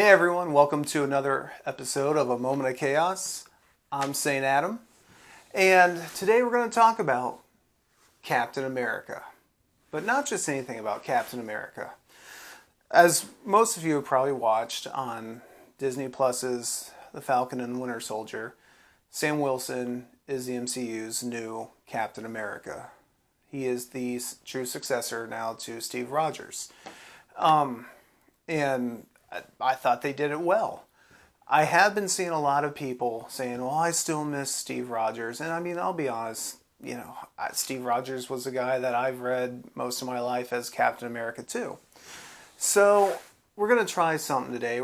Hey everyone, welcome to another episode of A Moment of Chaos. I'm St. Adam, and today we're going to talk about Captain America. But not just anything about Captain America. As most of you have probably watched on Disney Plus's The Falcon and the Winter Soldier, Sam Wilson is the MCU's new Captain America. He is the true successor now to Steve Rogers. And I thought they did it well. I have been seeing a lot of people saying, well, I still miss Steve Rogers. And I mean, I'll be honest, Steve Rogers was a guy that I've read most of my life as Captain America too. So we're going to try something today.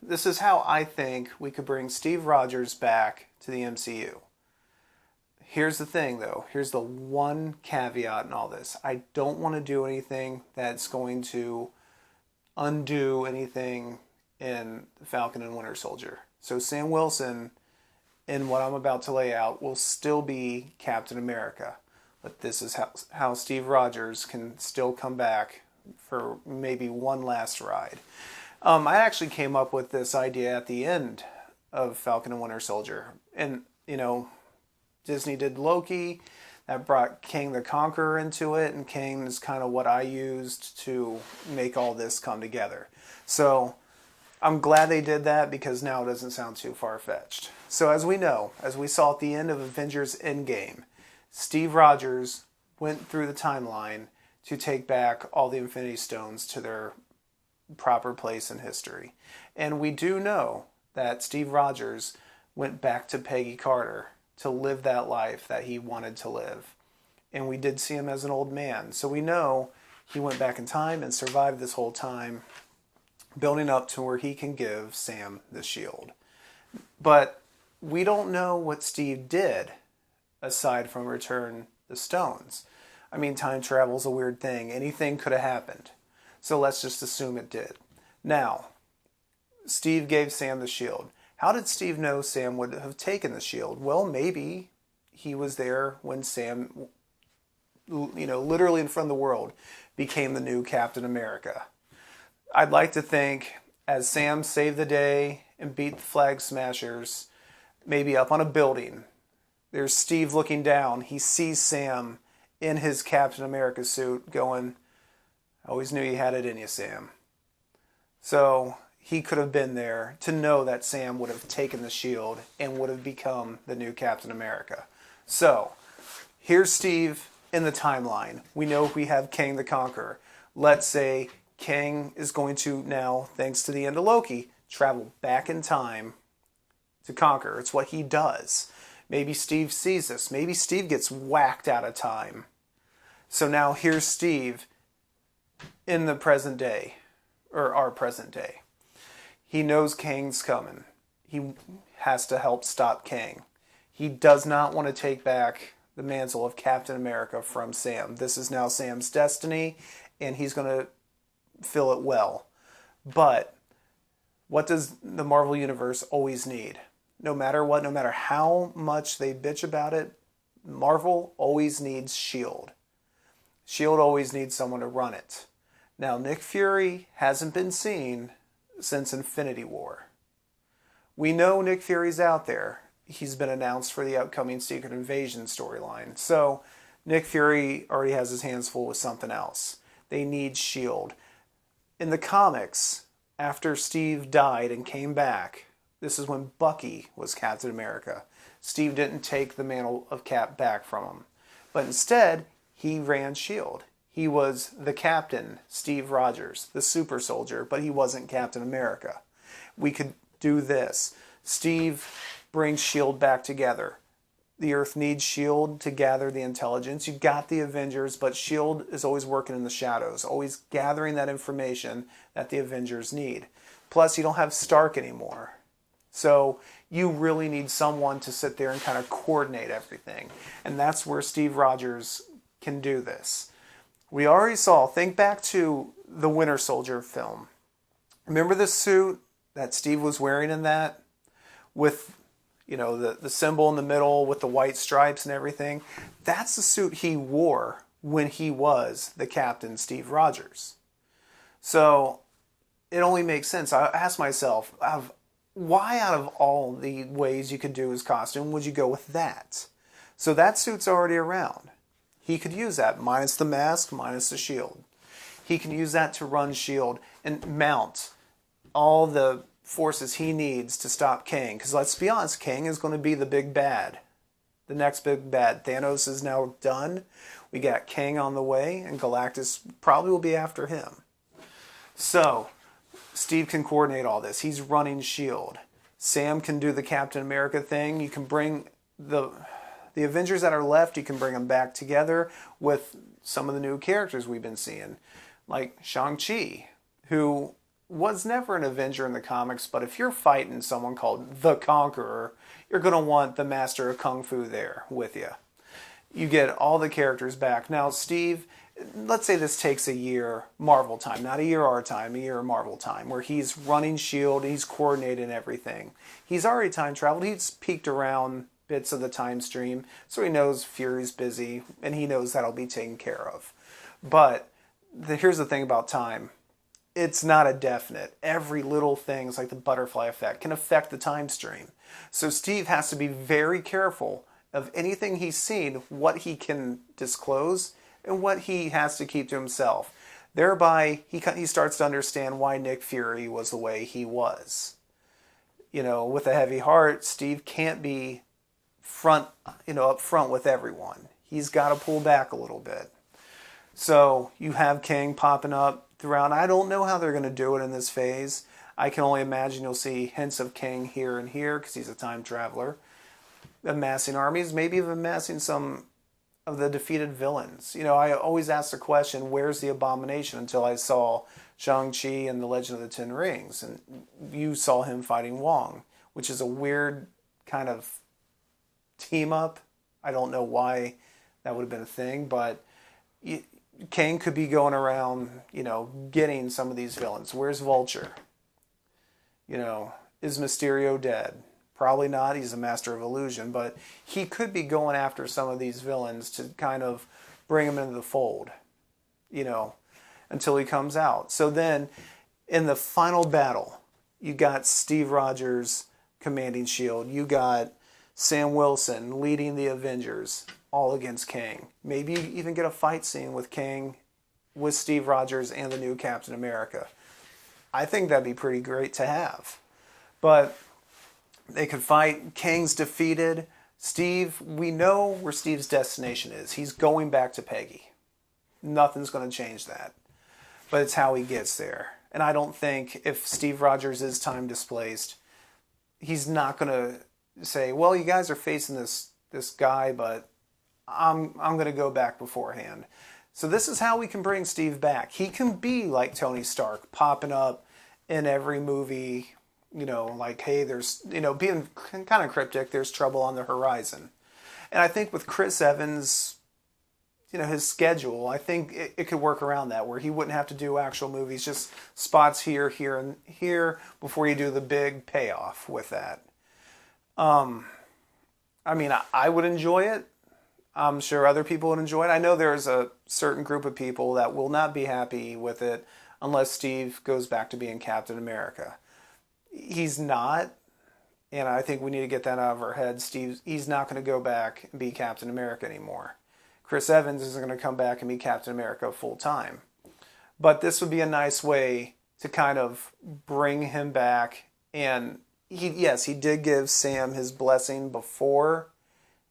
This is how I think we could bring Steve Rogers back to the MCU. Here's the thing though. Here's the one caveat in all this. I don't want to do anything that's going to undo anything in Falcon and Winter Soldier. So Sam Wilson, in what I'm about to lay out, will still be Captain America. But this is how Steve Rogers can still come back for maybe one last ride. I actually came up with this idea at the end of Falcon and Winter Soldier. And, Disney did Loki. That brought King the Conqueror into it, and King is kind of what I used to make all this come together. So I'm glad they did that because now it doesn't sound too far-fetched. So as we know, as we saw at the end of Avengers Endgame, Steve Rogers went through the timeline to take back all the Infinity Stones to their proper place in history. And we do know that Steve Rogers went back to Peggy Carter to live that life that he wanted to live. And we did see him as an old man. So we know he went back in time and survived this whole time, building up to where he can give Sam the shield. But we don't know what Steve did aside from return the stones. I mean, time travel's a weird thing. Anything could have happened. So let's just assume it did. Now, Steve gave Sam the shield. How did Steve know Sam would have taken the shield? Well, maybe he was there when Sam, literally in front of the world, became the new Captain America. I'd like to think as Sam saved the day and beat the Flag Smashers, maybe up on a building, there's Steve looking down. He sees Sam in his Captain America suit going, I always knew you had it in you, Sam. So he could have been there to know that Sam would have taken the shield and would have become the new Captain America. So, here's Steve in the timeline. We know we have King the Conqueror. Let's say King is going to now, thanks to the end of Loki, travel back in time to conquer. It's what he does. Maybe Steve sees this. Maybe Steve gets whacked out of time. So now here's Steve in the present day, or our present day. He knows Kang's coming. He has to help stop Kang. He does not want to take back the mantle of Captain America from Sam. This is now Sam's destiny, and he's going to fill it well. But what does the Marvel Universe always need? No matter what, no matter how much they bitch about it, Marvel always needs S.H.I.E.L.D. S.H.I.E.L.D. always needs someone to run it. Now, Nick Fury hasn't been seen since Infinity War. We know Nick Fury's out there. He's been announced for the upcoming Secret Invasion storyline. So Nick Fury already has his hands full with something else. They need S.H.I.E.L.D. In the comics, after Steve died and came back, this is when Bucky was Captain America. Steve didn't take the mantle of Cap back from him. But instead, he ran S.H.I.E.L.D. He was the captain, Steve Rogers, the super soldier, but he wasn't Captain America. We could do this. Steve brings S.H.I.E.L.D. back together. The Earth needs S.H.I.E.L.D. to gather the intelligence. You got the Avengers, but S.H.I.E.L.D. is always working in the shadows, always gathering that information that the Avengers need. Plus, you don't have Stark anymore. So you really need someone to sit there and kind of coordinate everything. And that's where Steve Rogers can do this. We already saw, think back to the Winter Soldier film. Remember the suit that Steve was wearing in that? With, the symbol in the middle with the white stripes and everything? That's the suit he wore when he was the Captain Steve Rogers. So it only makes sense. I asked myself, why out of all the ways you could do his costume would you go with that? So that suit's already around. He could use that, minus the mask, minus the shield. He can use that to run shield and mount all the forces he needs to stop Kang. Because let's be honest, Kang is going to be the big bad. The next big bad. Thanos is now done. We got Kang on the way, and Galactus probably will be after him. So, Steve can coordinate all this. He's running shield. Sam can do the Captain America thing. You can bring the Avengers that are left, you can bring them back together with some of the new characters we've been seeing. Like Shang-Chi, who was never an Avenger in the comics, but if you're fighting someone called the Conqueror, you're going to want the Master of Kung Fu there with you. You get all the characters back. Now, Steve, let's say this takes a year Marvel time, not a year our time, a year Marvel time, where he's running S.H.I.E.L.D., he's coordinating everything. He's already time traveled, he's peeked around bits of the time stream, so he knows Fury's busy, and he knows that'll be taken care of. But here's the thing about time. It's not a definite. Every little thing, like the butterfly effect, can affect the time stream. So Steve has to be very careful of anything he's seen, what he can disclose, and what he has to keep to himself. Thereby, he starts to understand why Nick Fury was the way he was. You know, with a heavy heart, Steve can't be up front with everyone. He's got to pull back a little bit. So you have Kang popping up throughout. I don't know how they're going to do it in this phase. I can only imagine you'll see hints of Kang here and here because he's a time traveler. Amassing armies, maybe even amassing some of the defeated villains. You know, I always ask the question, where's the Abomination, until I saw Shang-Chi and the Legend of the Ten Rings. And you saw him fighting Wong, which is a weird kind of team up. I don't know why that would have been a thing, but Kang could be going around, getting some of these villains. Where's Vulture? Is Mysterio dead? Probably not. He's a master of illusion, but he could be going after some of these villains to kind of bring them into the fold, until he comes out. So then, in the final battle, you got Steve Rogers commanding S.H.I.E.L.D. You got Sam Wilson leading the Avengers, all against Kang. Maybe even get a fight scene with Kang, with Steve Rogers and the new Captain America. I think that'd be pretty great to have. But they could fight. Kang's defeated. Steve, we know where Steve's destination is. He's going back to Peggy. Nothing's going to change that. But it's how he gets there. And I don't think if Steve Rogers is time displaced, he's not going to say, well, you guys are facing this guy, but I'm going to go back beforehand. So this is how we can bring Steve back. He can be like Tony Stark, popping up in every movie, like, hey, there's, being kind of cryptic, there's trouble on the horizon. And I think with Chris Evans, his schedule, I think it could work around that, where he wouldn't have to do actual movies, just spots here, here, and here before you do the big payoff with that. I would enjoy it. I'm sure other people would enjoy it. I know there's a certain group of people that will not be happy with it unless Steve goes back to being Captain America. He's not, and I think we need to get that out of our heads. He's not going to go back and be Captain America anymore. Chris Evans isn't going to come back and be Captain America full time. But this would be a nice way to kind of bring him back. And he did give Sam his blessing before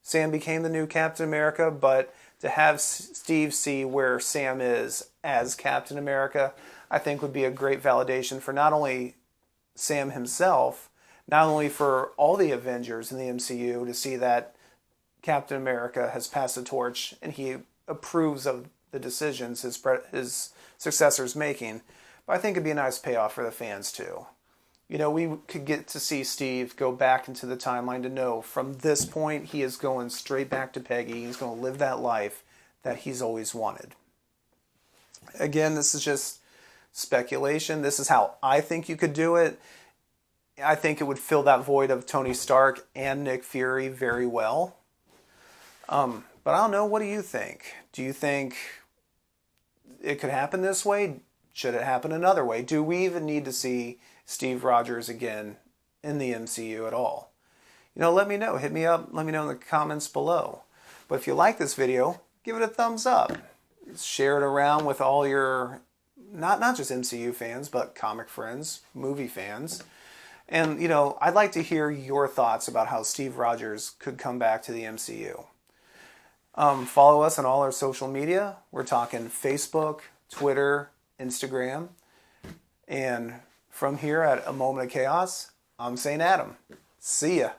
Sam became the new Captain America, but to have Steve see where Sam is as Captain America, I think would be a great validation for not only Sam himself, not only for all the Avengers in the MCU to see that Captain America has passed the torch and he approves of the decisions his successor's making, but I think it'd be a nice payoff for the fans too. We could get to see Steve go back into the timeline to know from this point he is going straight back to Peggy. He's going to live that life that he's always wanted. Again, this is just speculation. This is how I think you could do it. I think it would fill that void of Tony Stark and Nick Fury very well. But I don't know. What do you think? Do you think it could happen this way? Should it happen another way? Do we even need to see Steve Rogers again in the MCU at all? Let me know. Hit me up. Let me know in the comments below. But if you like this video, give it a thumbs up. Share it around with all your, not just MCU fans, but comic friends, movie fans. And, I'd like to hear your thoughts about how Steve Rogers could come back to the MCU. Follow us on all our social media. We're talking Facebook, Twitter, Instagram. And from here at A Moment of Chaos, I'm St. Adam. See ya.